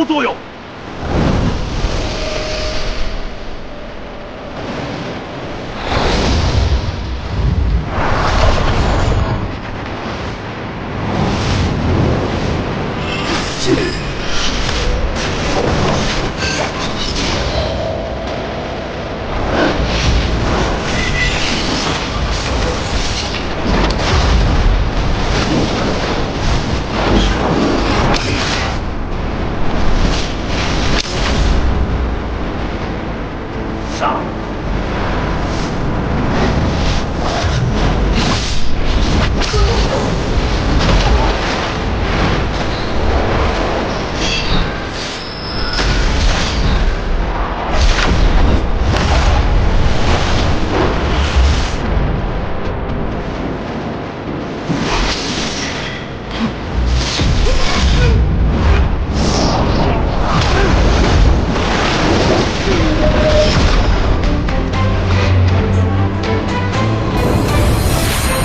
作用。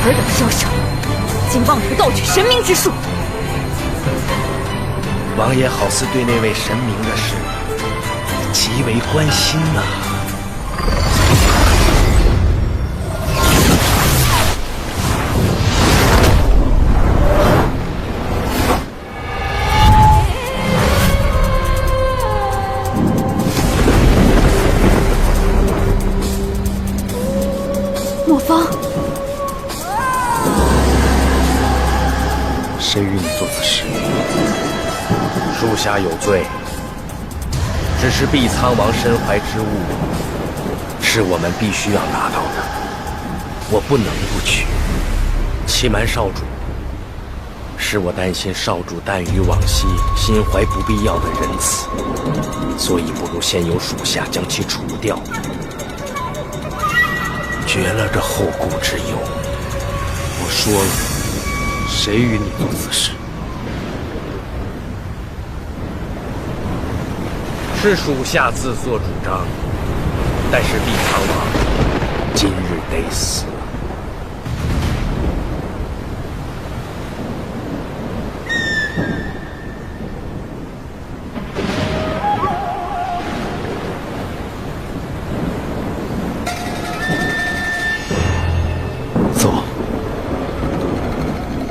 尔等宵小，竟妄图盗取神明之术！王爷好似对那位神明的事极为关心呐。莫方。谁与你做此事？属下有罪。只是碧苍王身怀之物，是我们必须要拿到的，我不能不取。欺瞒少主，是我担心少主耽于往昔，心怀不必要的仁慈，所以不如先由属下将其除掉，绝了这后顾之忧。我说了，谁与你做此事？是属下自作主张，但是碧苍王今日得死。走。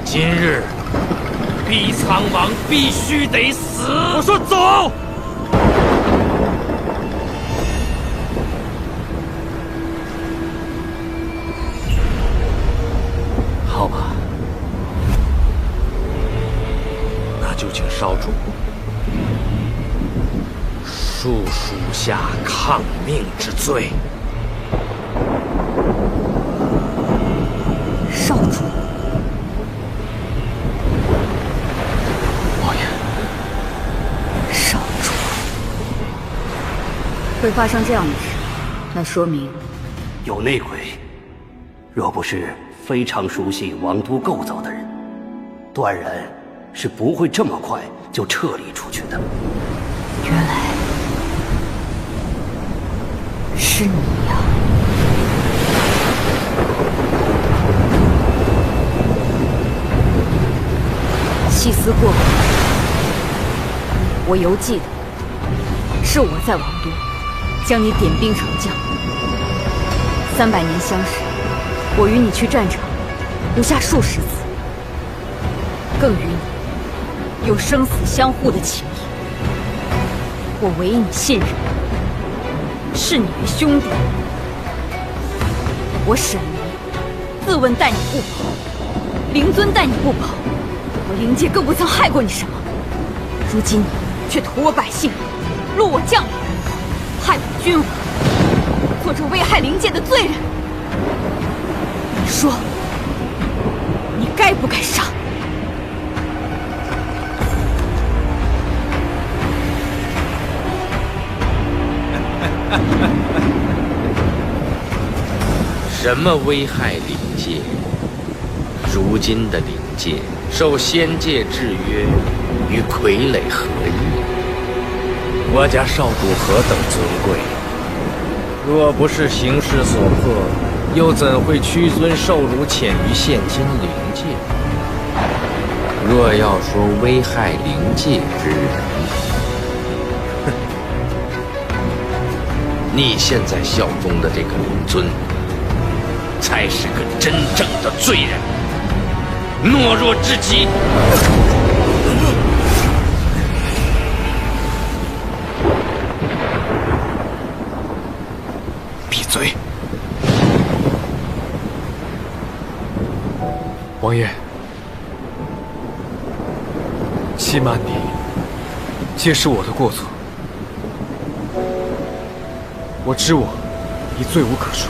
今日碧苍王必须得死。我说走。好吧，那就请少主恕属下抗命之罪。少主，王爷，少主，会发生这样的事，那说明有内鬼。若不是非常熟悉王都构造的人，断然是不会这么快就撤离出去的。原来是你呀！细思过往，我犹记得，是我在王都将你点兵成将。300年相识，我与你去战场，不下数十次，更与你有生死相护的情谊。我唯你信任，视你为兄弟。我沈离自问待你不薄，灵尊待你不薄，我灵界更不曾害过你什么。如今你却屠我百姓，戮我将领，害我君王，做这危害灵界的罪人。你说，你该不该杀？什么危害灵界？如今的灵界受仙界制约，与傀儡何异？我家少主何等尊贵，若不是形势所迫，又怎会屈尊受辱潜于现今灵界？若要说危害灵界之人，你现在效忠的这个龙尊，才是个真正的罪人，懦弱至极。闭嘴！王爷，欺瞒你，皆是我的过错。我知我已罪无可恕。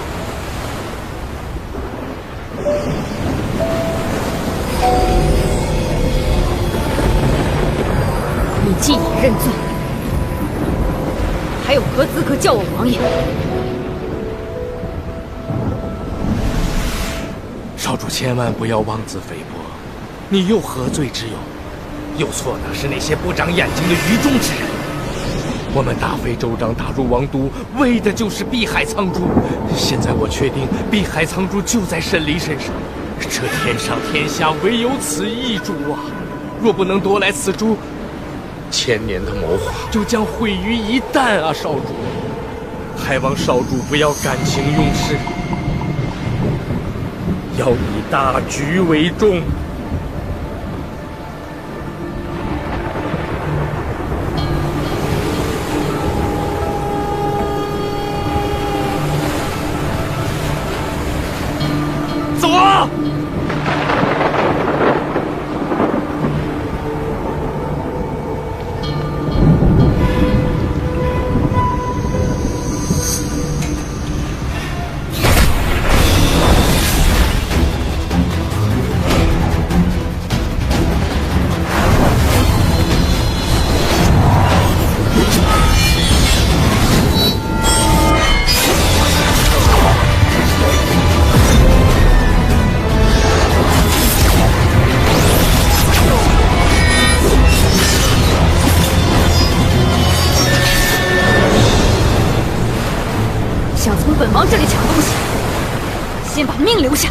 你既已认罪，还有何资格叫我王爷？少主千万不要妄自菲薄，你又何罪之有？有错的是那些不长眼睛的愚忠之人。我们大费周章打入王都，为的就是碧海苍珠。现在我确定碧海苍珠就在沈离身上，这天上天下唯有此一珠啊！若不能夺来此珠，千年的谋划就将毁于一旦啊！少主，还望少主不要感情用事，要以大局为重。走啊！想从本王这里抢东西，先把命留下。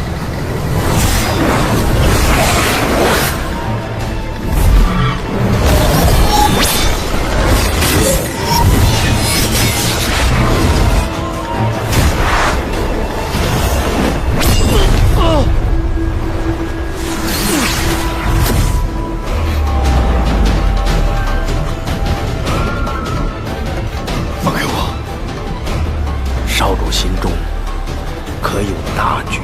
放开我！少主心中可有大局？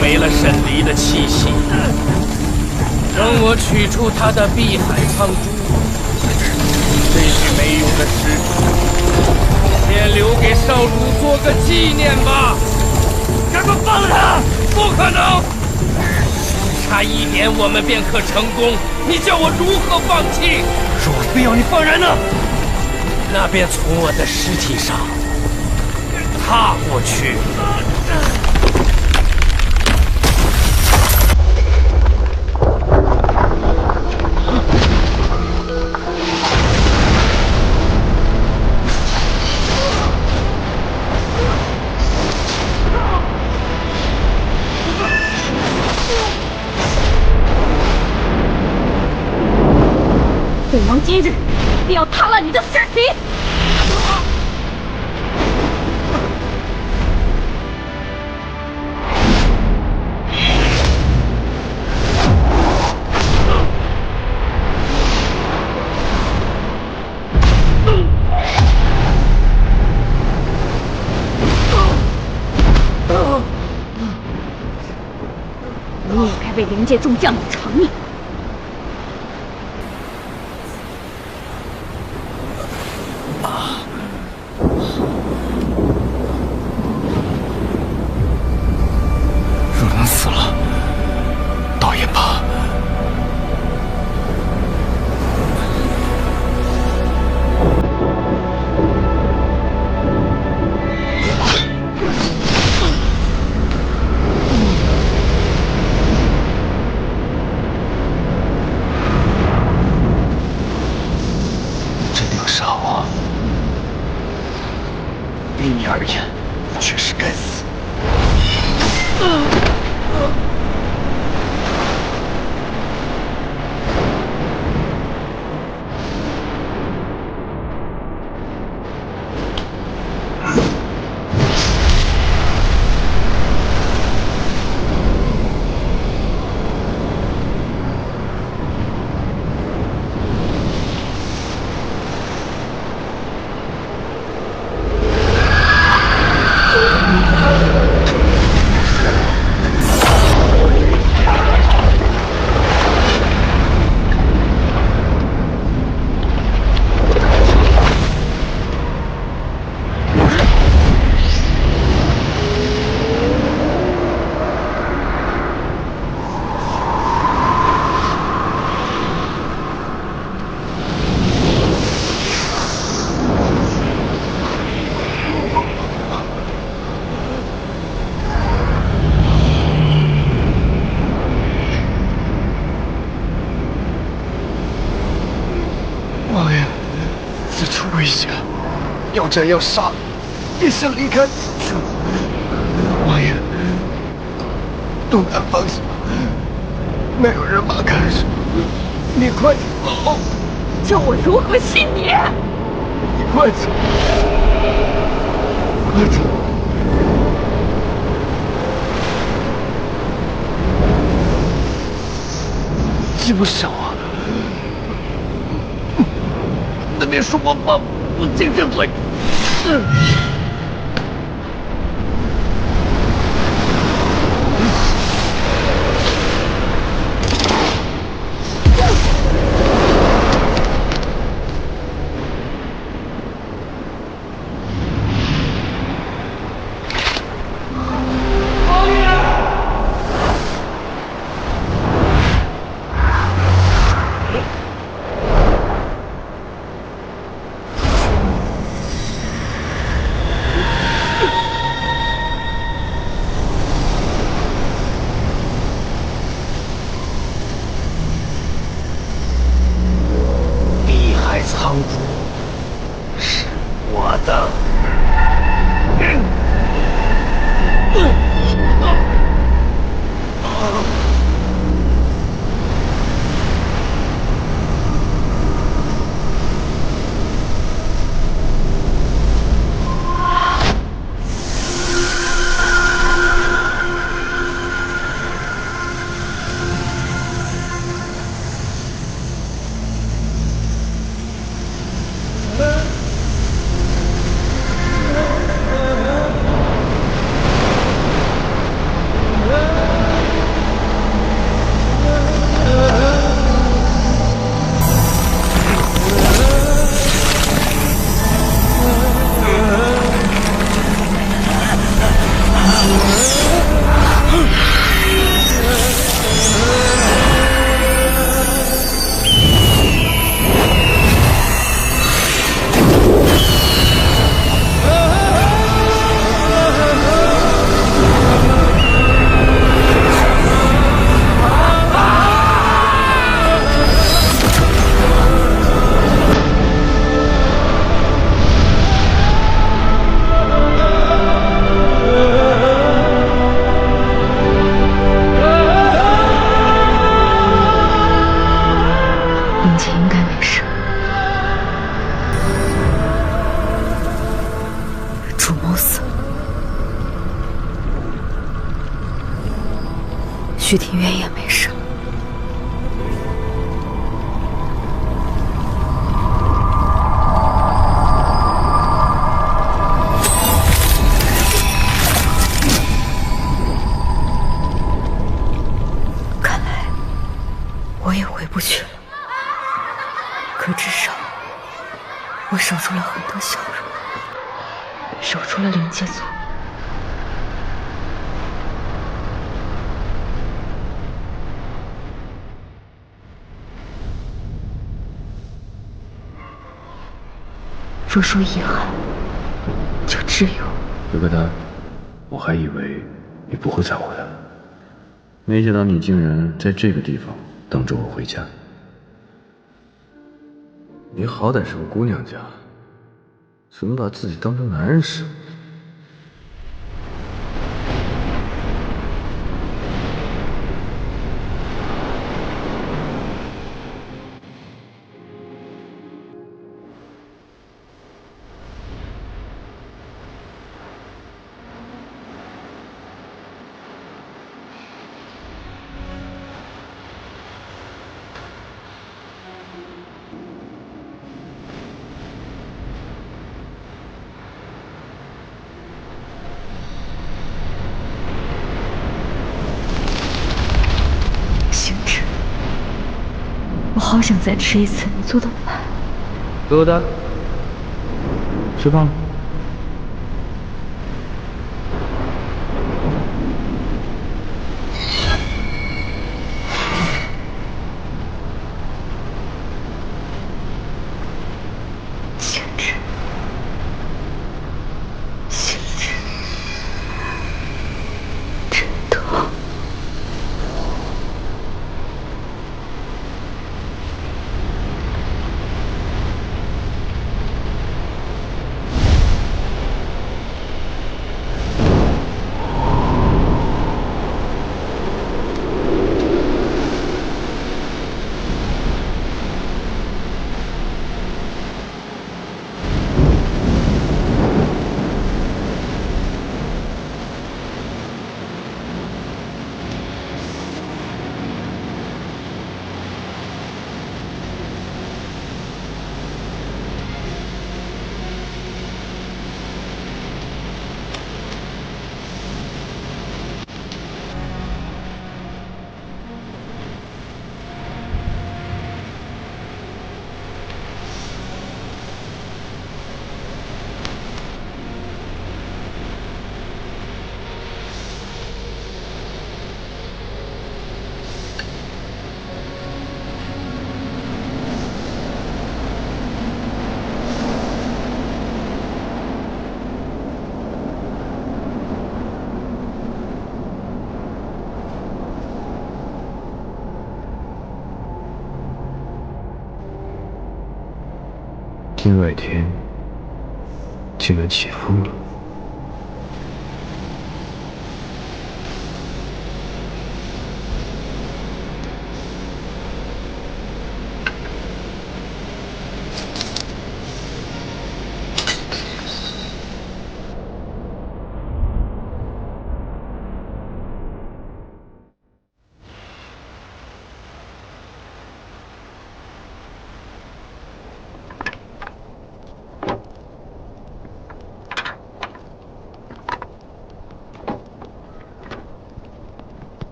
没了沈离的气息，等我取出他的碧海苍珠，这具没用的尸体，先留给少主做个纪念吧。赶快放了他！不可能！差一点我们便可成功，你叫我如何放弃？若我非要你放人呢？那便从我的尸体上踏过去。本王今日必要踏烂你的尸体！被灵界中这样的长命。若能死了，倒也罢。真的要杀我，于你而言，确实该死。王爷，此处危险，要斩要杀，也想离开。王爷，东南方向没有人马看守，你快走！叫我如何信你？你快走！快走！这么小啊！那别说我把不进这嘴。碧海苍谷是我的。林姐应该没事。主谋死了，徐庭渊也没事。看的笑容，守住了灵界族。若说遗憾，就只有格格丹，我还以为你不会再回来了，没想到你竟然在这个地方等着我回家。你好歹是个姑娘家，怎么把自己当成男人使？星辰，我好想再吃一次你做的饭。格格丹，吃饭了。星辰，星辰，真痛。天外天竟然起风了。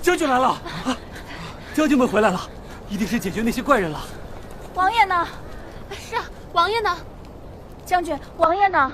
将军来了！啊，将军们回来了，一定是解决那些怪人了。王爷呢？是啊，王爷呢？将军，王爷呢？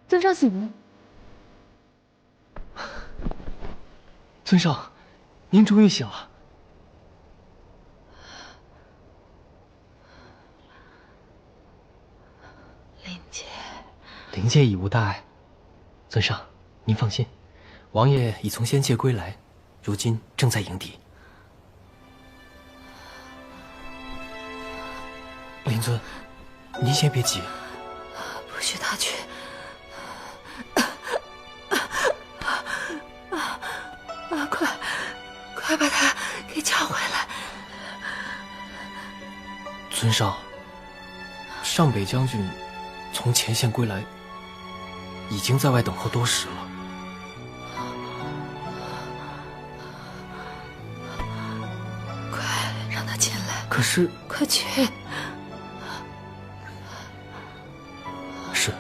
尊上醒了。尊上，您终于醒了。林姐，灵界已无大碍。尊上，您放心，王爷已从仙界归来，如今正在营地。灵尊，您先别急。不许他去。快把他给叫回来！尊上，上北将军从前线归来，已经在外等候多时了。快让他进来！可是，快去！是。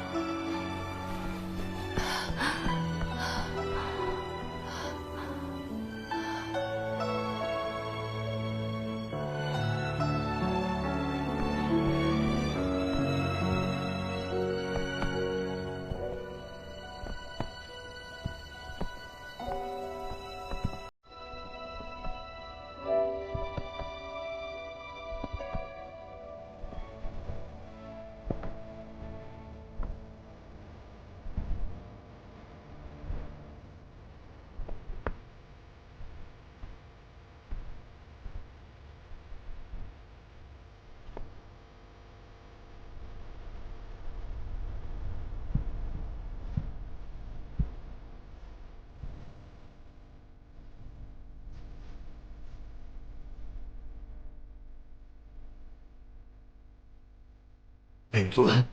灵尊，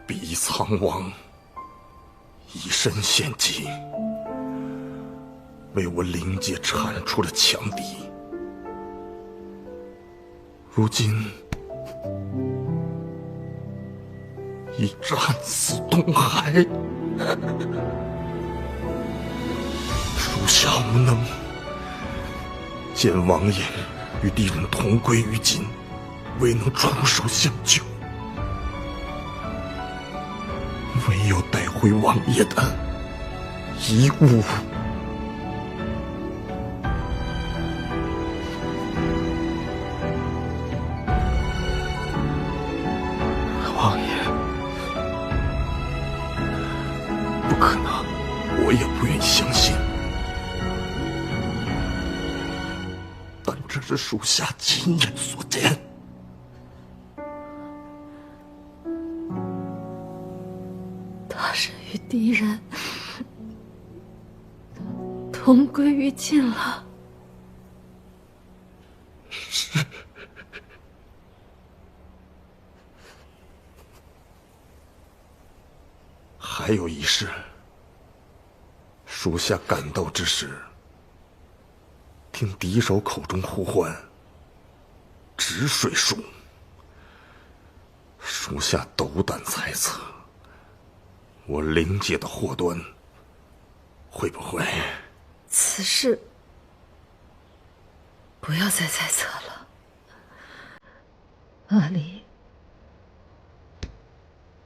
逼苍王以身献祭，为我灵界铲除了强敌。如今已战死东海，属下无能，见王爷与敌人同归于尽，未能出手相救。唯有带回王爷的遗物。王爷，不可能，我也不愿意相信，但这是属下亲眼所见。他是与敌人同归于尽了。是。还有一事，属下赶到之时，听敌手口中呼唤止水术，属下斗胆猜测，我灵界的祸端会不会？此事不要再猜测了。阿离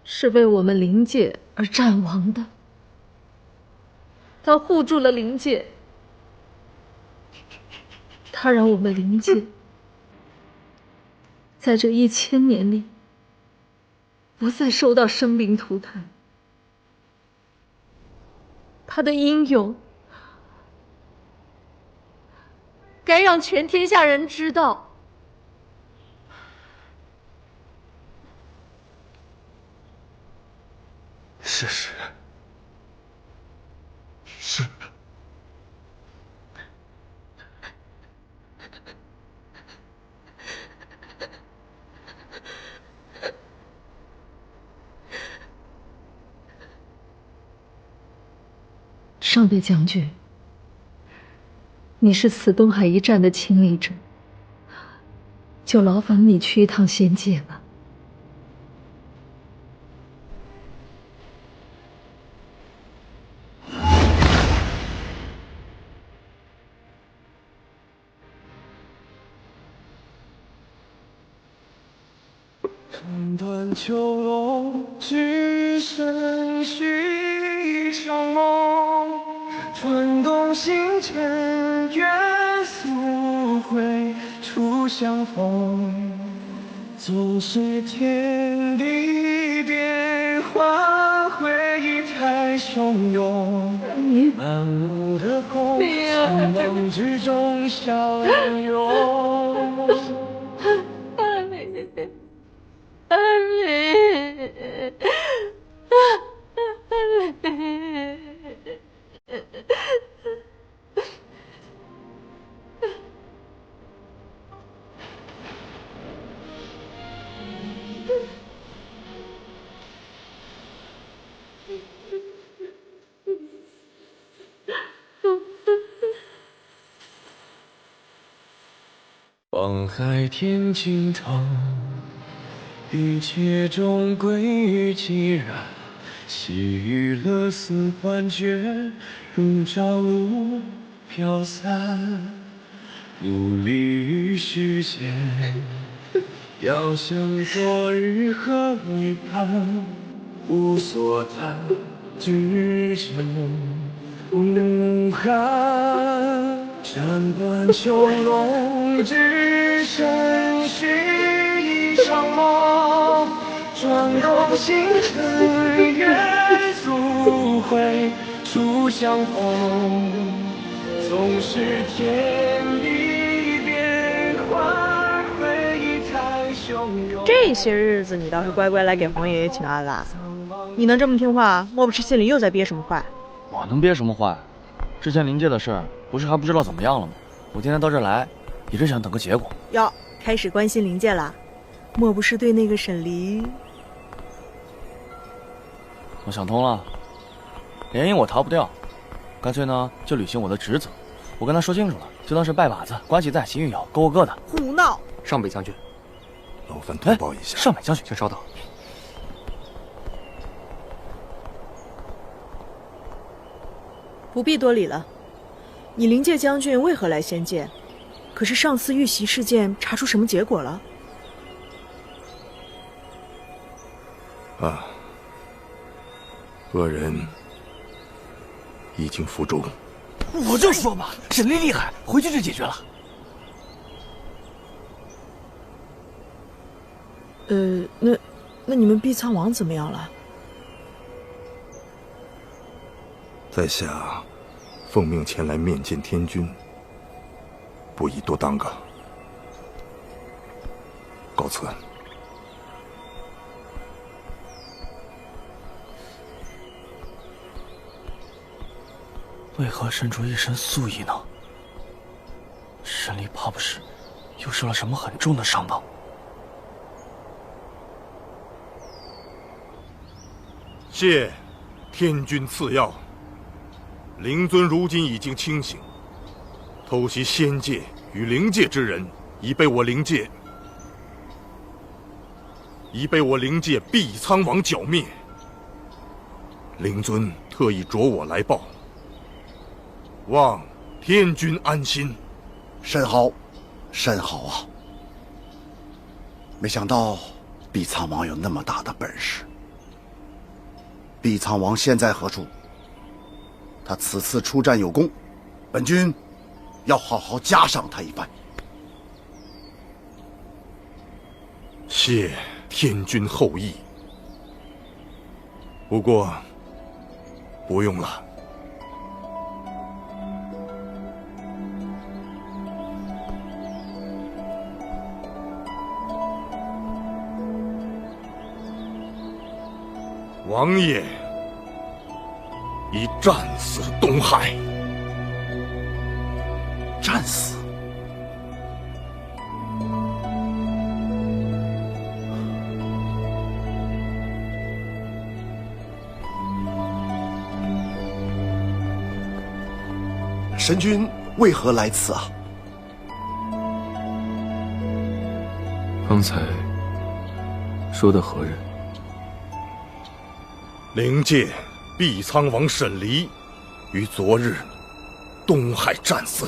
是为我们灵界而战亡的，他护住了灵界，他让我们灵界在这1000年里不再受到生灵涂炭。他的英勇该让全天下人知道。事实是，上北将军，你是此东海一战的亲历者，就劳烦你去一趟仙界吧。斩断秋落，只剩续一场梦。转动星辰，愿速回初相逢。纵使天地变幻，回忆太汹涌。满目的红，从梦之中相拥。望海天尽头，一切终归于寂然。细雨勒似幻觉，如朝露飘散。努力于世间，遥想昨日何以盼，无所谈，只剩无憾。斩断秋龙，只剩续一场梦。转动星辰，愿速回初相逢。纵使天地变幻，回忆太汹涌。这些日子你倒是乖乖来给黄爷爷请安啦。你能这么听话，莫不是心里又在憋什么坏？我能憋什么坏？之前临界的事儿，不是还不知道怎么样了吗？我今天到这儿来，也是想等个结果。哟，开始关心灵界啦？莫不是对那个沈离？我想通了，联姻我逃不掉，干脆呢就履行我的职责。我跟他说清楚了，就当是拜把子，关系在，行与有，各过各的。胡闹！上北将军，劳烦通报一下。上北将军，请稍等。不必多礼了。你灵界将军为何来仙界？可是上次遇袭事件查出什么结果了？啊，恶人已经伏诛。我就说嘛，沈离厉害，回去就解决了。那你们碧苍王怎么样了？在下奉命前来面见天君，不宜多耽搁。告辞。为何伸出一身素衣呢？沈离怕不是又受了什么很重的伤吧？谢天君赐药。灵尊如今已经清醒，偷袭仙界与灵界之人已被我灵界碧苍王剿灭。灵尊特意着我来报，望天君安心。甚好，甚好啊！没想到碧苍王有那么大的本事。碧苍王现在何处？他此次出战有功，本军要好好嘉赏他一番。谢天君厚意，不过不用了。王爷以战死东海。战死？神君为何来此啊？方才说的何人？灵界毕苍王沈离于昨日东海战死。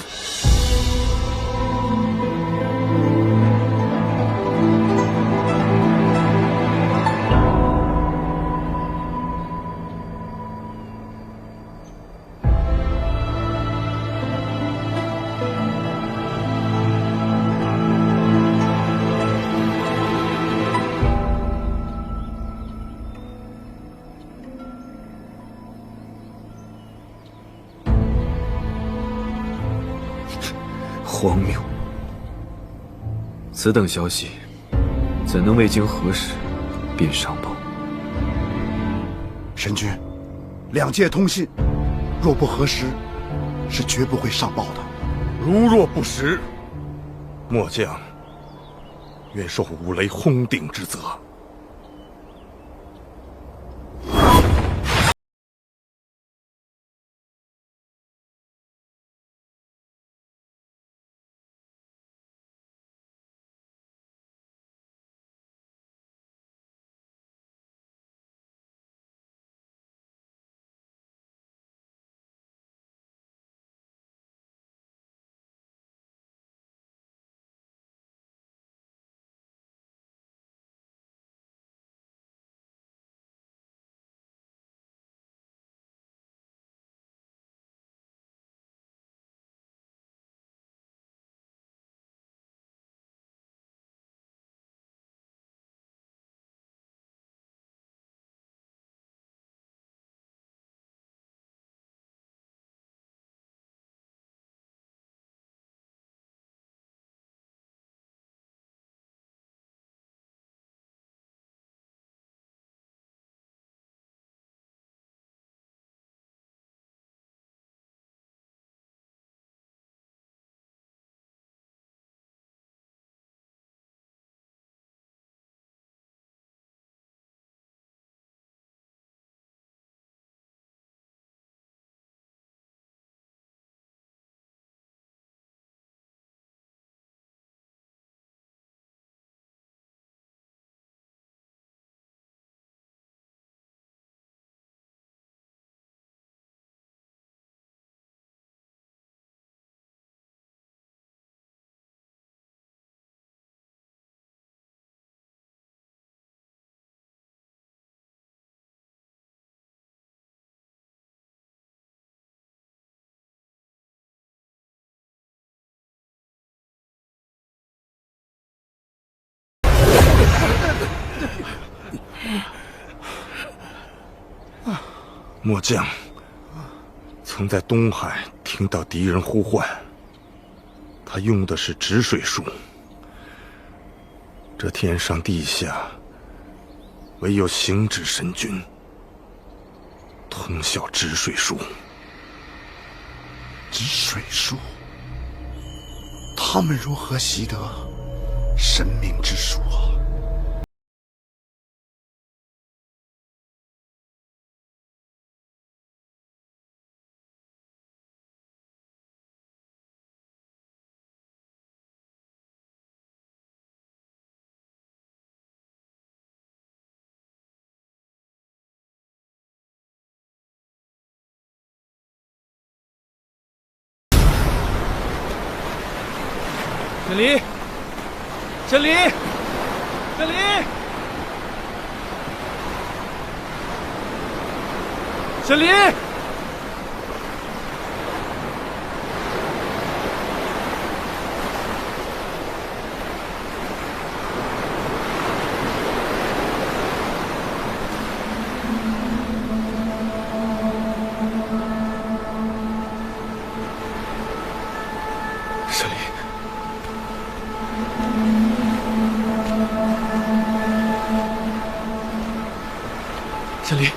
荒谬！此等消息，怎能未经核实便上报？神君，两界通信，若不核实，是绝不会上报的。如若不实，末将愿受五雷轰顶之责。末将曾在东海听到敌人呼唤，他用的是止水术。这天上地下，唯有行止神君通晓止水术。止水术，他们如何习得神明之术啊？沈离，沈离，沈离，沈离！沈离。沈离，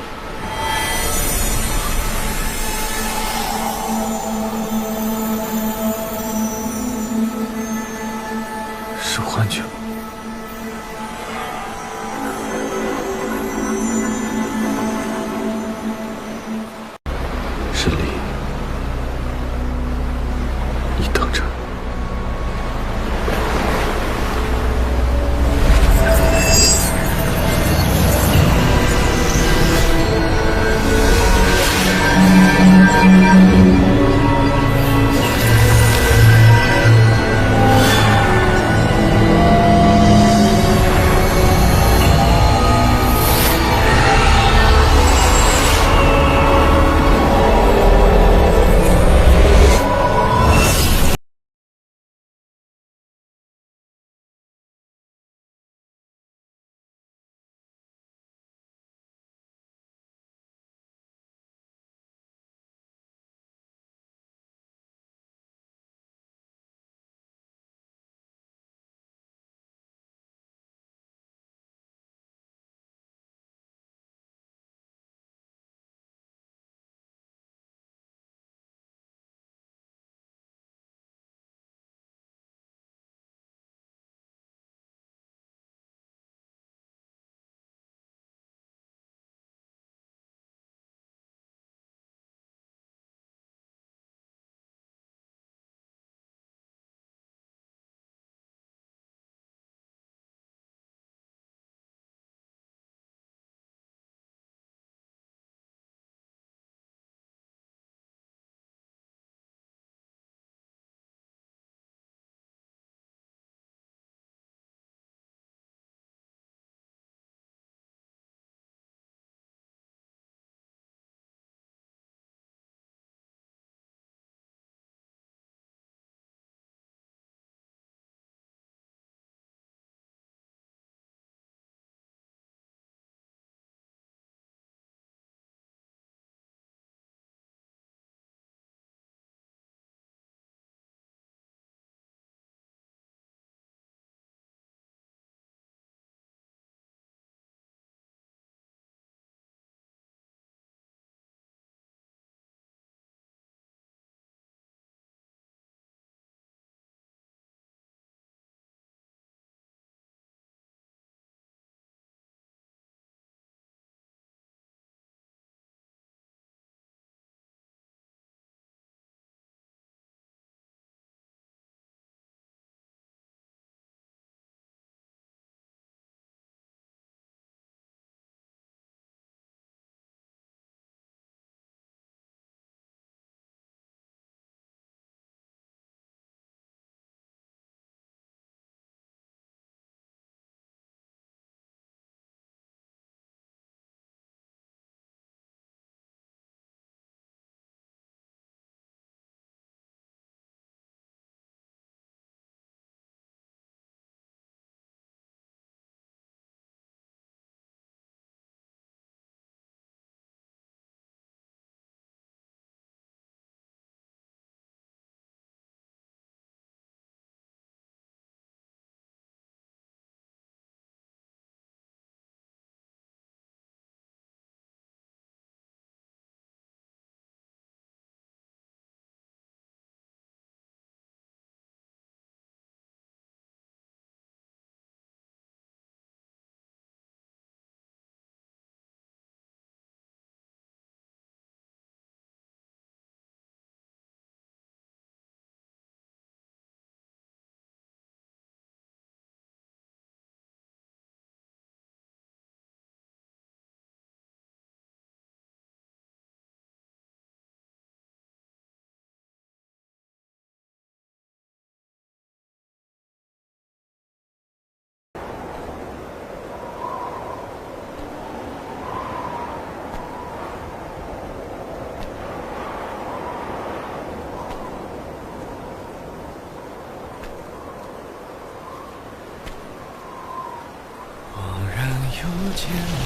见你，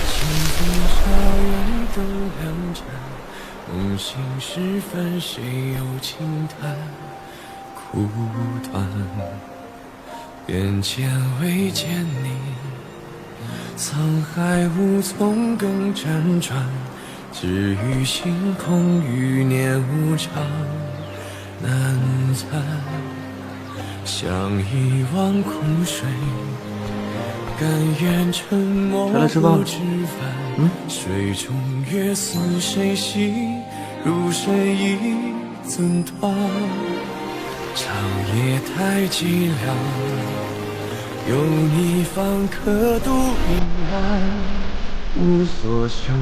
清风茶园灯两盏，梦醒时分谁又轻叹苦短。眼前未见你，沧海无从更辗转，只余星空余年无常难暂。想一汪苦水，甘愿沉默不知返。水中月似谁洗，如水已怎断？长夜太寂寥，有你方可度阴霾。无所求，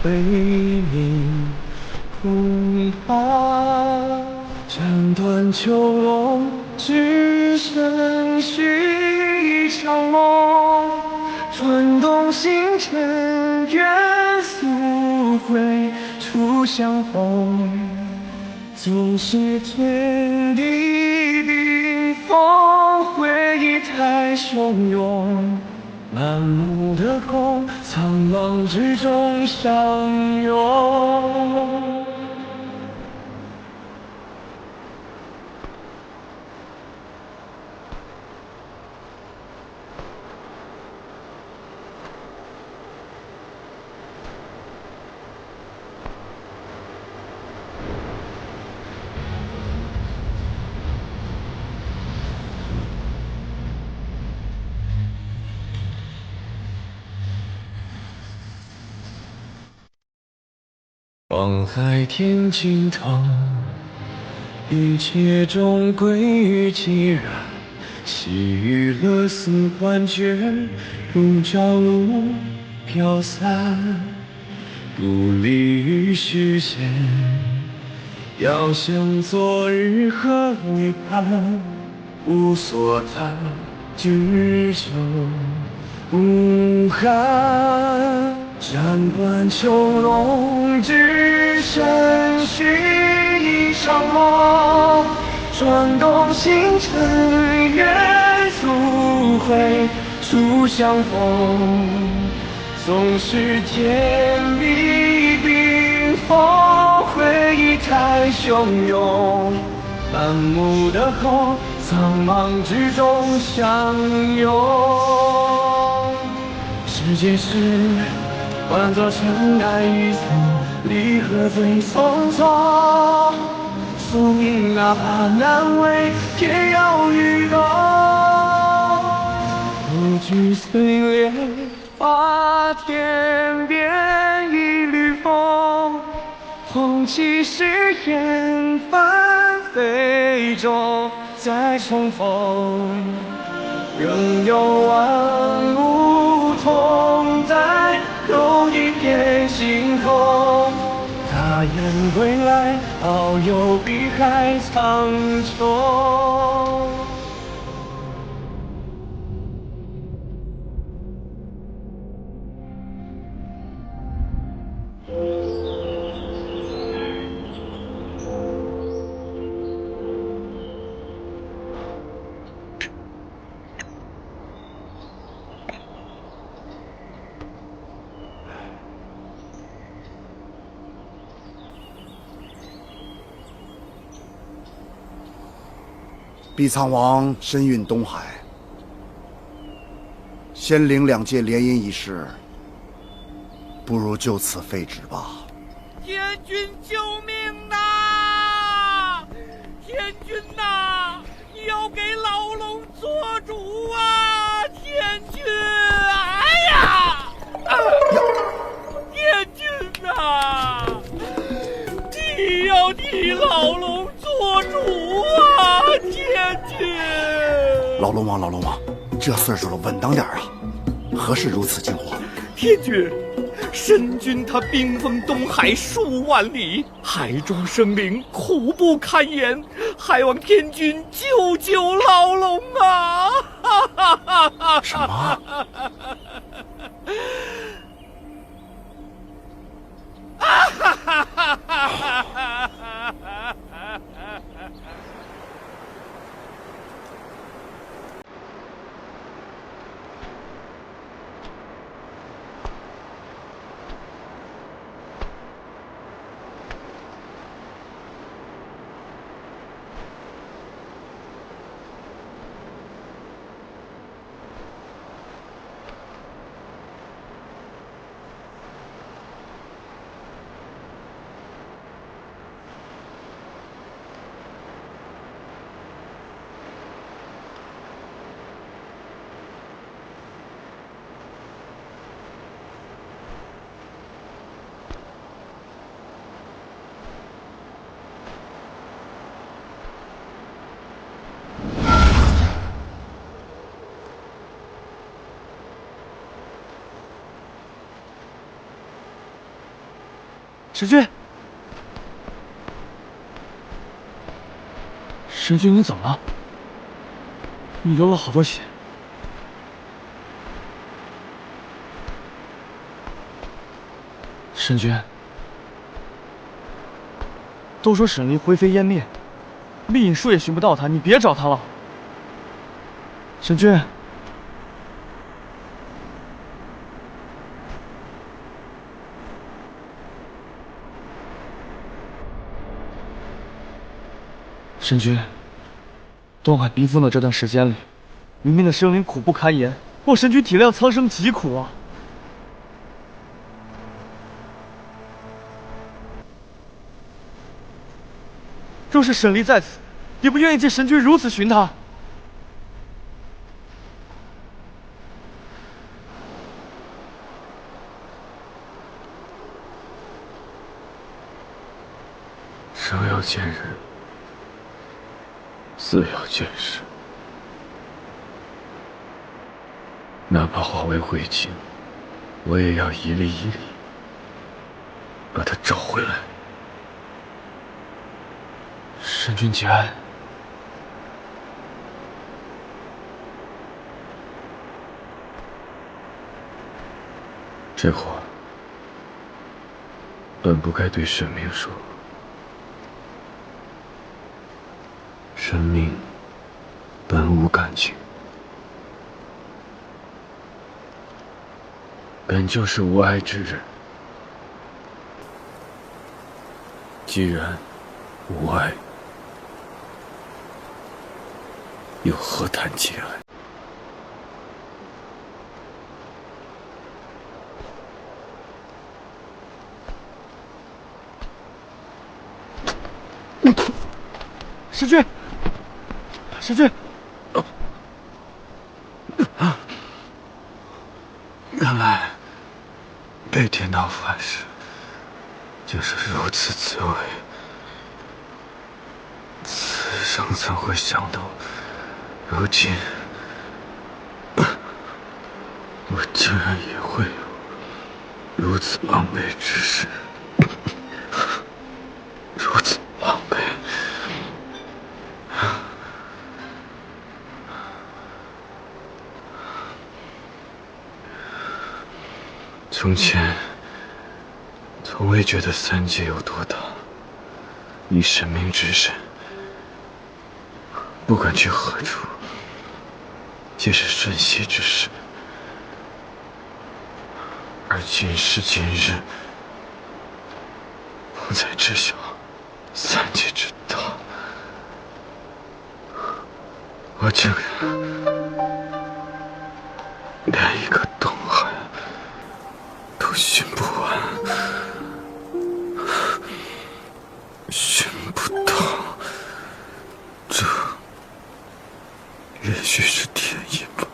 为你空乏。斩断秋落，只剩续一场梦。转动星辰，愿速回初相逢。总是天地冰封，回忆太汹涌。满目的空，苍茫之中相拥。望海天尽头，一切终归于寂然。喜与乐似幻觉，如朝露飘散。不离于视线，遥想昨日何为盼。无所谈，只求无憾。斩断秋浓，只剩续一场梦。转动星辰，愿速回初相逢。总是天地冰封，回忆太汹涌。满目的空，苍茫之中相拥。世界是换作尘埃与风，离合最匆匆。送哪怕难为天摇与动。不惧岁月化天边一缕风，红旗誓言翻飞中再重逢。仍有万物同在，同一片星空。踏雁归来，遨游碧海苍穹。碧苍王身运东海，仙灵两界联姻一事，不如就此废止吧。天君救命呐！天君呐，你要给老龙做主啊！天君，哎呀！天君呐，你要替老龙做主啊！天君，老龙王，这岁数了，稳当点啊！何事如此惊慌？天君，神君他兵锋东海数万里，海中生灵苦不堪言，还望天君救救老龙啊！什么？神君，神君，你怎么了？你流了好多血。神君，都说沈离灰飞烟灭，厉隐术也寻不到他，你别找他了。神君。神君，东海冰封的这段时间里，明明的生灵苦不堪言，望神君体谅苍生疾苦啊！若是沈离在此，也不愿意见神君如此寻他。生要见人，死要见尸。哪怕化为灰烬，我也要一粒一粒把他找回来。神君节哀。这话本不该对神明说。神明本无感情，本就是无爱之人。既然无爱，又何谈节哀？神君，神君，原来被天道反噬，就是如此滋味。此生怎会想到，如今我竟然也会有如此狼狈之事，如此狼狈。从前从未觉得三界有多大，以神明之身，不管去何处，皆是瞬息之事。而今时今日，我才知晓三界之大，我竟然连一个东海都寻不完，寻不到，这也许是天意吧。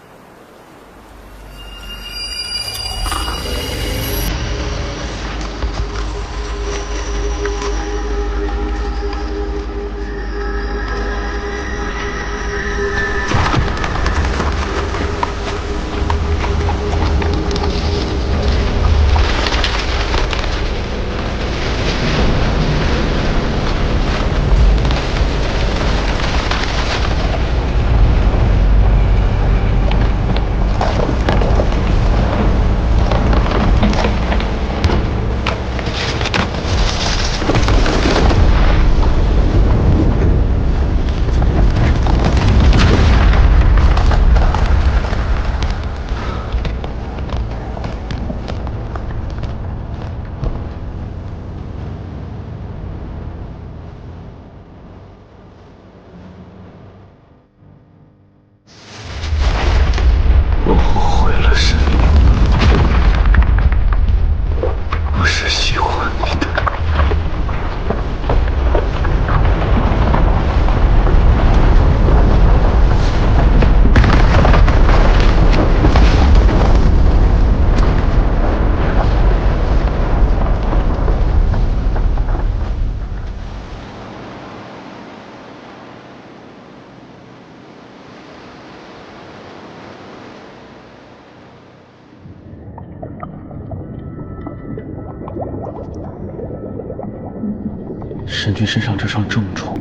神君身上这伤这么重，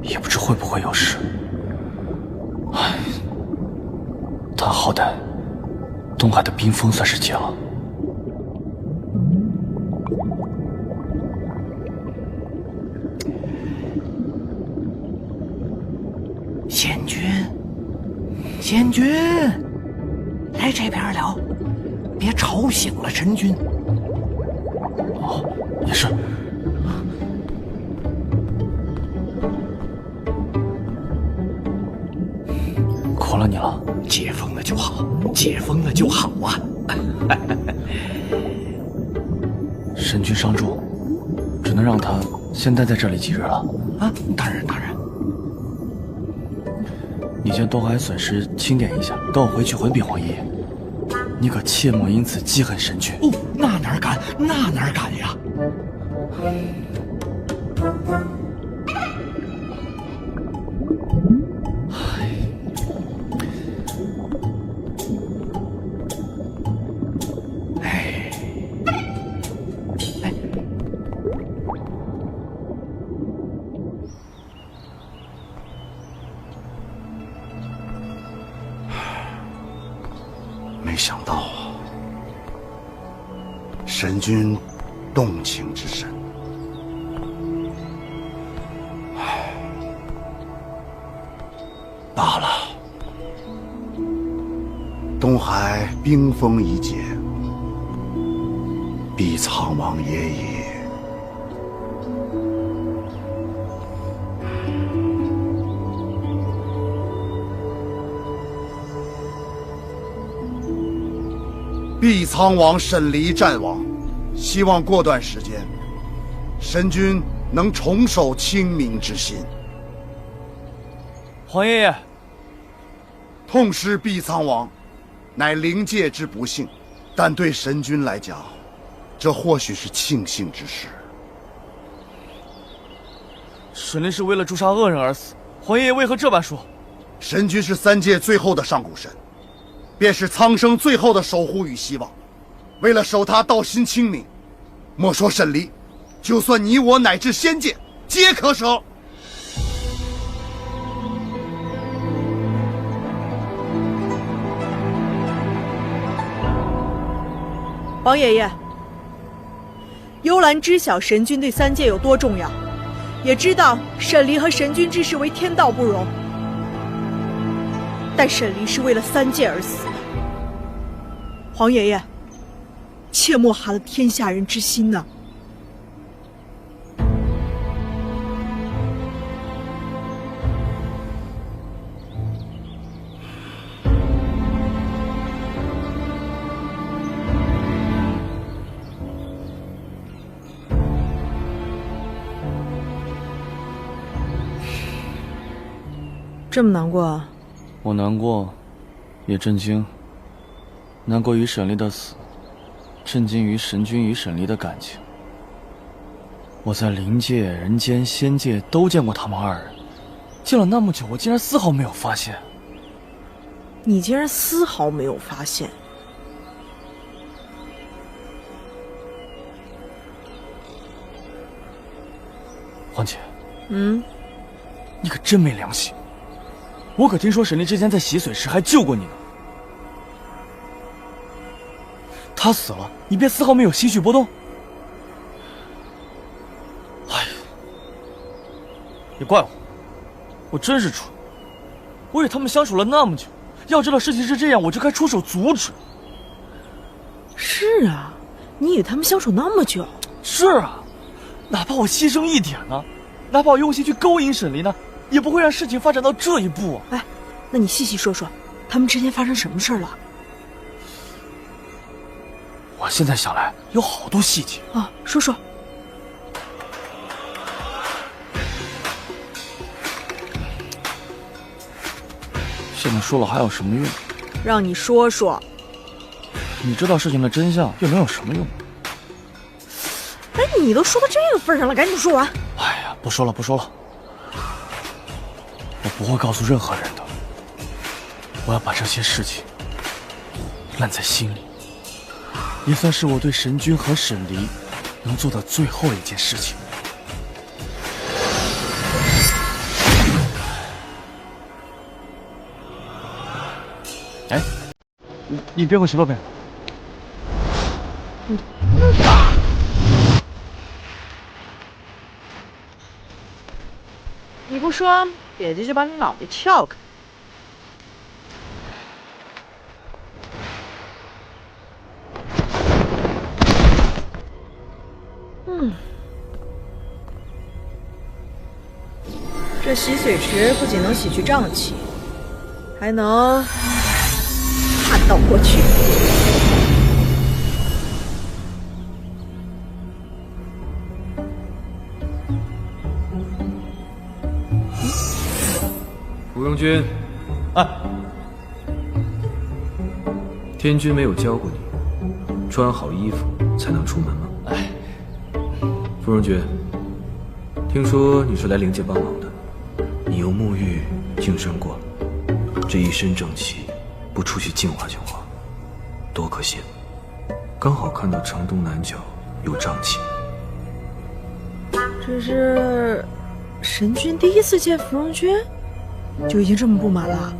也不知会不会有事。唉，但好歹东海的冰封算是解了。仙君，仙君，来这边了，别吵醒了神君。哦，也是。苦了你了。解封了就好，解封了就好啊！神君伤重，只能让他先待在这里几日了。啊，当然当然。你见东海损失清点一下，等我回去回禀皇爷爷。你可切莫因此记恨神君。哦，那哪敢，那哪敢呀！没想到啊，神君动情之深。罢了，东海冰封已解，必苍王爷也。毕苍王沈离战亡，希望过段时间，神君能重守清明之心。皇爷爷，痛失毕苍王，乃灵界之不幸，但对神君来讲，这或许是庆幸之事。沈离是为了诛杀恶人而死，皇爷爷为何这般说？神君是三界最后的上古神，便是苍生最后的守护与希望。为了守他道心清明，莫说沈离，就算你我乃至仙界，皆可舍。王爷爷，幽兰知晓神君对三界有多重要，也知道沈离和神君之事为天道不容，但沈离是为了三界而死的。皇爷爷，切莫寒了天下人之心呐！这么难过啊？我难过，也震惊。难过于沈离的死，震惊于神君与沈离的感情。我在灵界、人间、仙界都见过他们二人，见了那么久，我竟然丝毫没有发现。你竟然丝毫没有发现？黄姐，你可真没良心！我可听说沈离之前在洗髓时还救过你呢。他死了，你便丝毫没有心绪波动？哎呀，也怪我，我真是蠢。我与他们相处了那么久，要知道事情是这样，我就该出手阻止。是啊，你与他们相处那么久。是啊，哪怕我牺牲一点呢，哪怕我用心去勾引沈离呢，也不会让事情发展到这一步啊。哎，那你细细说说，他们之间发生什么事了？我现在想来，有好多细节啊，说说。现在说了还有什么用？让你说说。你知道事情的真相，又能有什么用？哎，你都说到这个份上了，赶紧说完。哎呀，不说了，不说了。我不会告诉任何人的。我要把这些事情烂在心里，也算是我对神君和沈离能做的最后一件事情。哎，你别回石头呗。你不说，姐姐就把你脑袋撬开。这洗髓池不仅能洗去瘴气，还能看到过去。芙蓉君，天君没有教过你，穿好衣服才能出门吗？芙蓉君，听说你是来灵界帮忙的，你又沐浴净身过，这一身正气，不出去净化净化，多可惜！刚好看到城东南角有瘴气。这是神君第一次见芙蓉君，就已经这么不满了。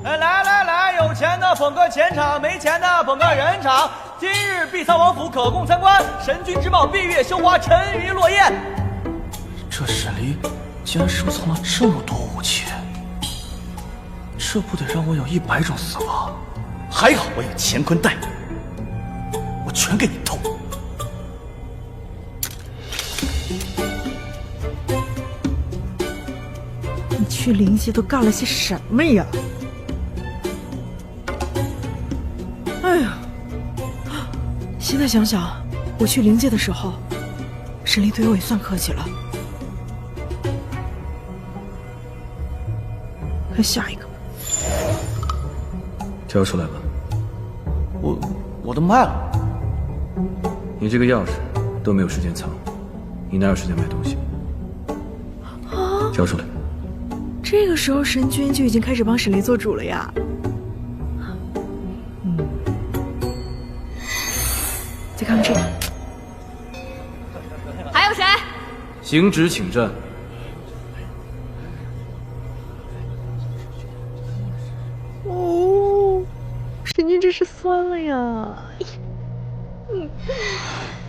哎，来，有钱的捧个钱场，没钱的捧个人场。今日碧苍王府可供参观，神君之貌，闭月羞花，沉鱼落雁。这沈离竟然收藏了这么多武器，这不得让我有100种死法？还好我有乾坤袋，我全给你偷。你去灵界都干了些什么呀？哎呀，现在想想，我去灵界的时候，沈离对我也算客气了。看下一个，交出来吧。我都卖了。你这个钥匙都没有时间藏，你哪有时间买东西？交出来。这个时候神君就已经开始帮沈离做主了呀。再看看这个，还有谁？行止请战。哦，神君这是酸了呀！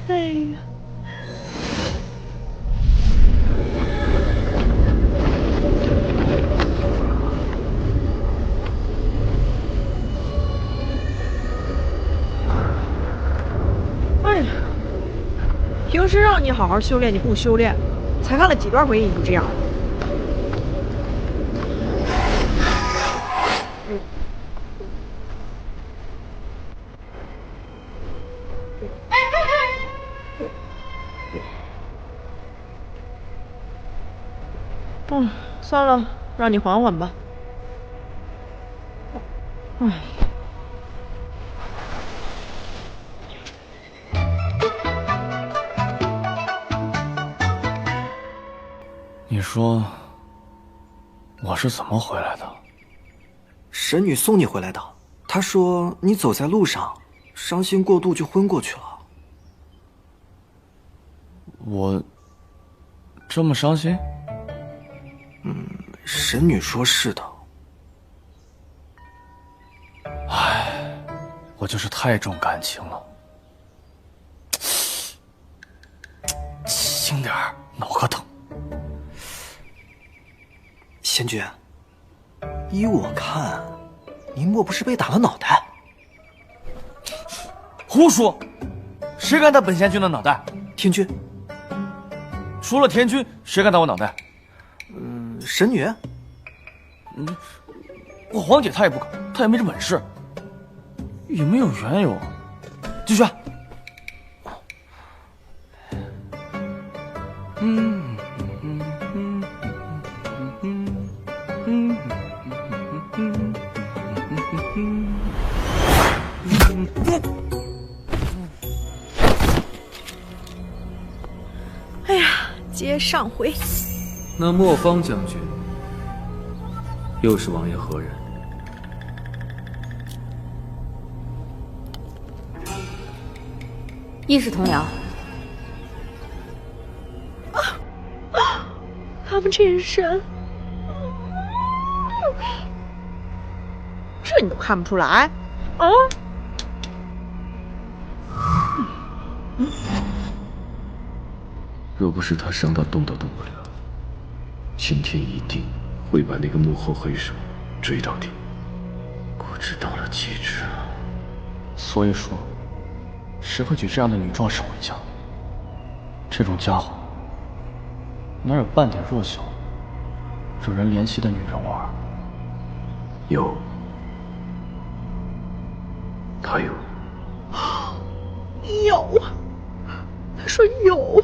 哎呀。哎呀，平时让你好好修炼，你不修炼，才看了几段回忆你就这样了。算了，让你缓缓吧。哎。你说我是怎么回来的？神女送你回来的。她说你走在路上，伤心过度就昏过去了。我这么伤心？神女说是的。唉，我就是太重感情了。轻点儿，脑壳疼。仙君，依我看，你莫不是被打了脑袋？胡说！谁敢打本仙君的脑袋？天君。除了天君，谁敢打我脑袋？神女。我皇姐她也不敢，她也没这本事，也没有缘由。继续。哎呀，接上回。那莫方将军又是王爷何人？一视同僚。他们这眼神，这你都看不出来？啊？若不是他伤到动都动不了，今天一定会把那个幕后黑手追到底。果知到了极致啊！所以说，谁会娶这样的女壮士回家？这种家伙哪有半点弱小、惹人怜惜的女人味儿？有，他有。有，他说有。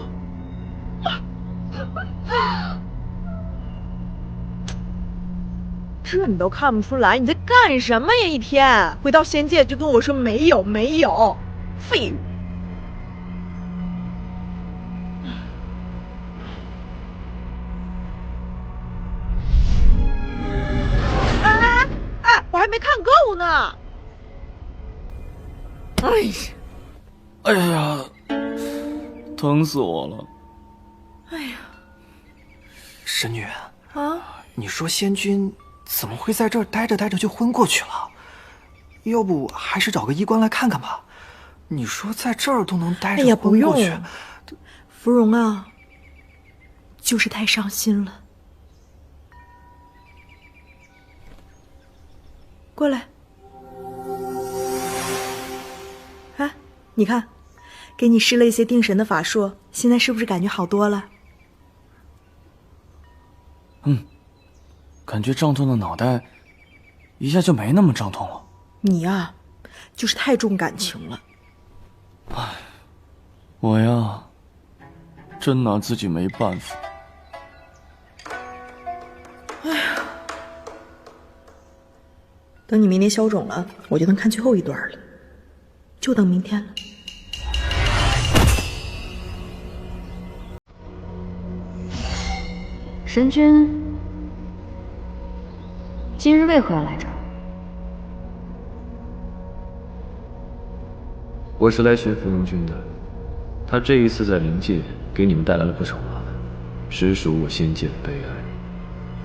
这你都看不出来，你在干什么呀？一天回到仙界就跟我说没有没有，废物！哎，我还没看够呢。哎呀，疼死我了！哎呀，神女啊，你说仙君怎么会在这儿待着待着就昏过去了？要不还是找个医官来看看吧。你说在这儿都能待着昏过去，哎呀，不用，芙蓉啊，就是太伤心了。过来，啊，你看，给你施了一些定神的法术，现在是不是感觉好多了？感觉胀痛的脑袋一下就没那么胀痛了。你呀，就是太重感情了。唉，我呀，真拿自己没办法。哎呀，等你明天消肿了，我就能看最后一段了，就等明天了。神君今日为何要来这儿？我是来寻芙蓉君的，他这一次在灵界给你们带来了不少麻烦，实属我仙界的悲哀。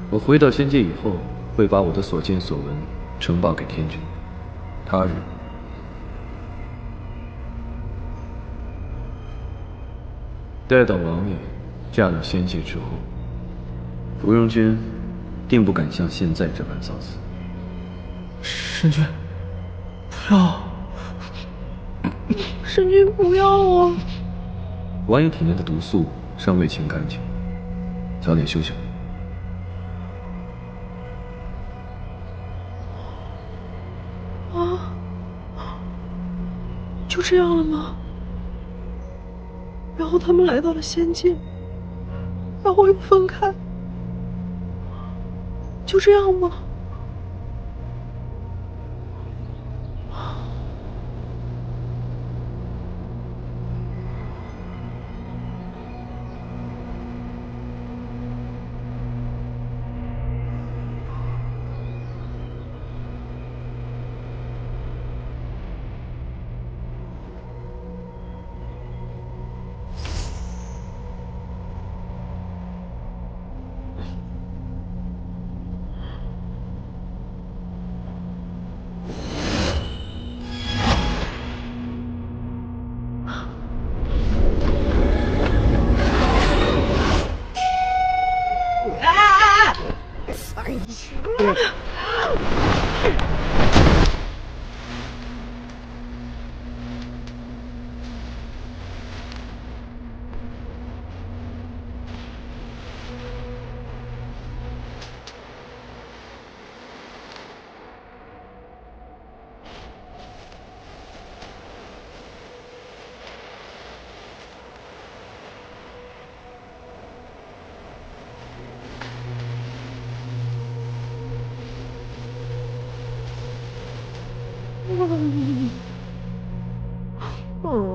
我回到仙界以后，会把我的所见所闻呈报给天君。他日，待到王爷嫁入仙界之后，芙蓉君定不敢像现在这般造次。神君，不要！神君不要啊！王爷体内的毒素尚未清干净，早点休息。啊，就这样了吗？然后他们来到了仙界，然后又分开，就这样吗？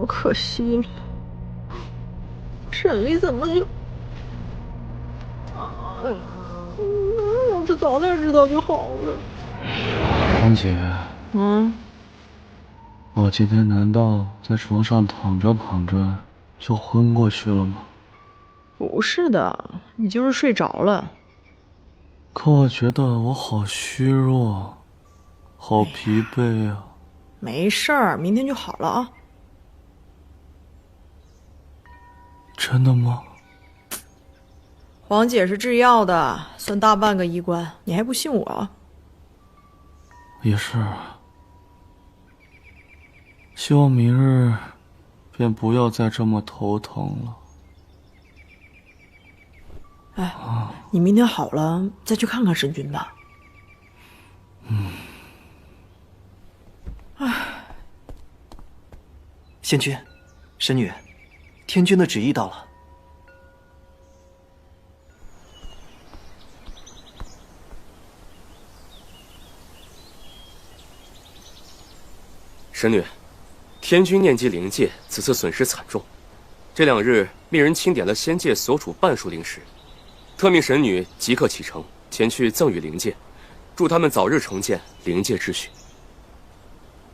可惜了，沈离怎么就……要是早点知道就好了。王姐，我今天难道在床上躺着躺着就昏过去了吗？不是的，你就是睡着了。可我觉得我好虚弱，好疲惫啊。没事儿，明天就好了啊。真的吗？黄姐是制药的，算大半个医官，你还不信我？也是。希望明日便不要再这么头疼了。哎，你明天好了再去看看沈君吧。仙君，神女，天君的旨意到了。神女，天君念及灵界，此次损失惨重。这2日，命人清点了仙界所处半数灵石，特命神女即刻启程前去赠予灵界，祝他们早日重建灵界秩序。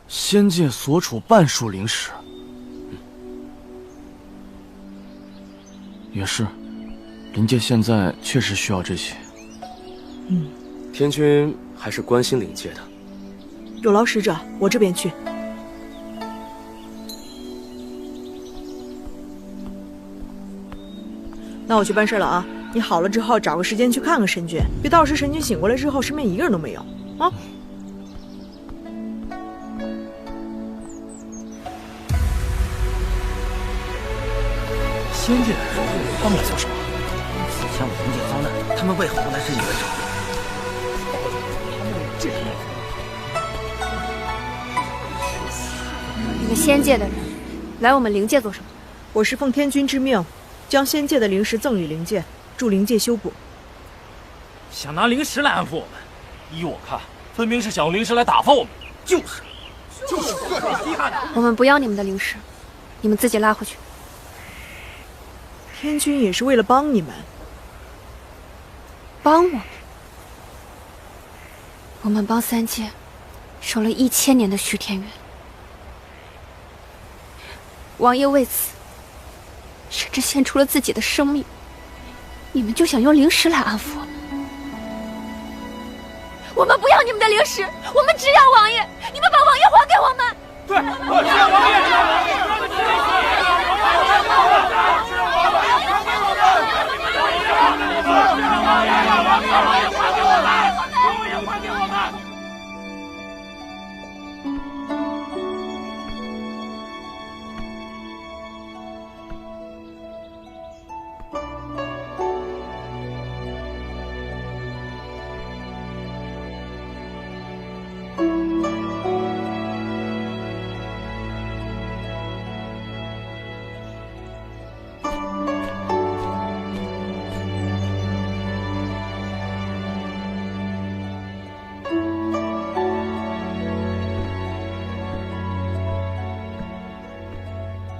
仙界所处半数灵石，也是，灵界现在确实需要这些。天君还是关心灵界的。有劳使者，我这边去。那我去办事了啊！你好了之后找个时间去看看神君，别到时神君醒过来之后身边一个人都没有啊！仙界的人，他们来做什么？此前我灵界遭难，他们为何不来神女援手？你们仙界的人来我们灵界做什么？我是奉天君之命，将仙界的灵石赠予灵界，助灵界修补。想拿灵石来安抚我们，依我看，分明是想用灵石来打发我们。就是。我们不要你们的灵石，你们自己拉回去。天君也是为了帮你们。帮我们？我们帮三界守了1000年的虚天元，王爷为此甚至献出了自己的生命，你们就想用灵石来安抚我们？我们不要你们的灵石，我们只要王爷，你们把王爷还给我们。对，我只要王爷，只要王爷，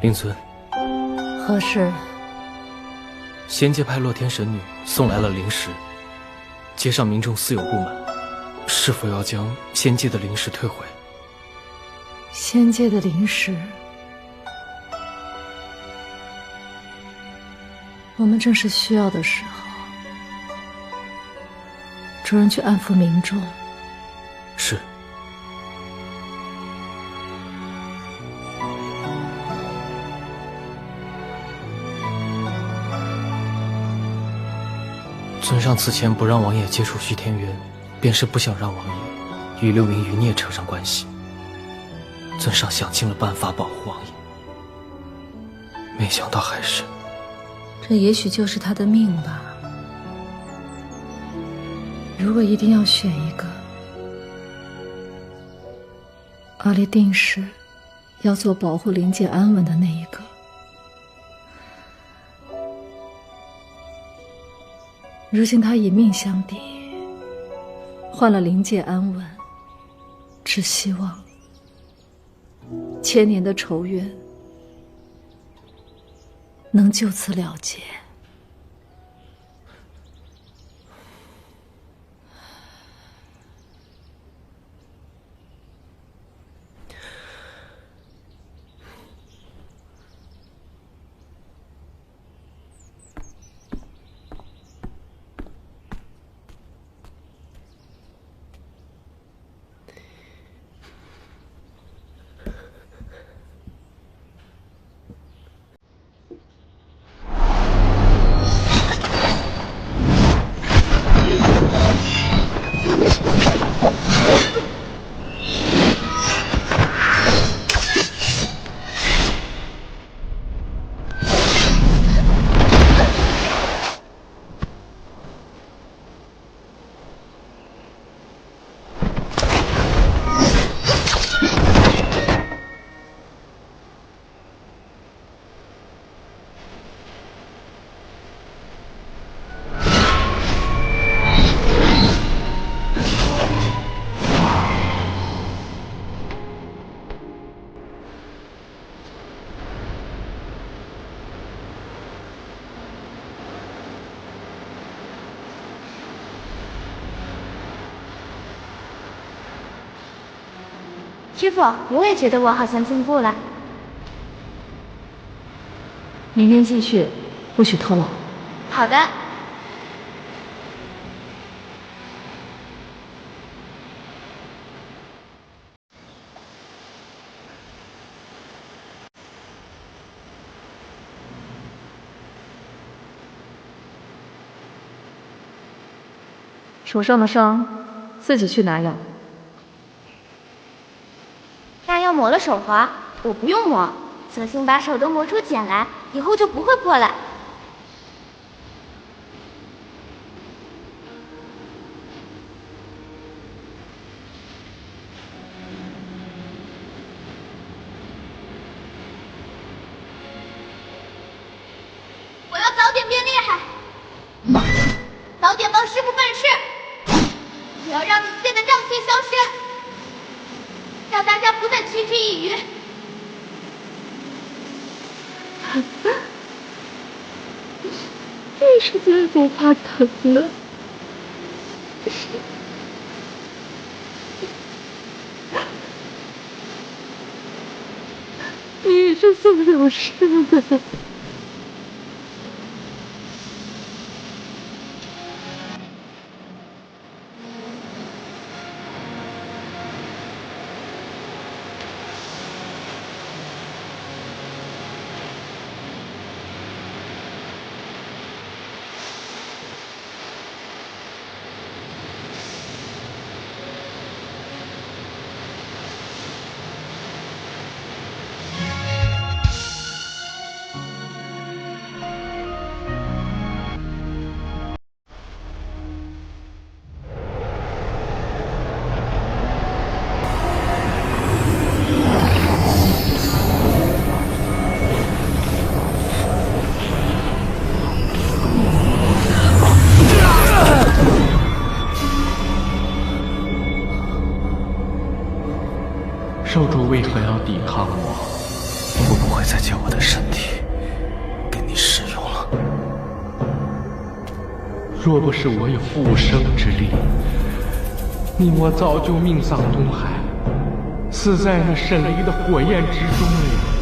灵尊，何事？仙界派洛天神女送来了灵石，街上民众似有不满，是否要将仙界的灵石退回？仙界的灵石，我们正是需要的时候。主人去安抚民众。是。尊上此前不让王爷接触虚天元，便是不想让王爷与6名余孽扯上关系。尊上想尽了办法保护王爷，没想到还是……这也许就是他的命吧。如果一定要选一个，阿离定是要做保护灵界安稳的那一个。如今他以命相抵，换了灵界安稳，只希望1000年的仇怨能就此了结。师傅，我也觉得我好像进步了。明天继续，不许偷懒。好的。手上的伤，自己去拿药。那要抹了手滑，我不用抹，索性把手都磨出茧来，以后就不会破了。我要早点变厉害，早点帮师傅办事。我要让你界的瘴气消失，让大家不再趋之若鹜。这是最不怕疼的。你也是送了事的。少主为何要抵抗我？我不会再将我的身体给你使用了。若不是我有复生之力，你我早就命丧东海，死在那沈离的火焰之中了。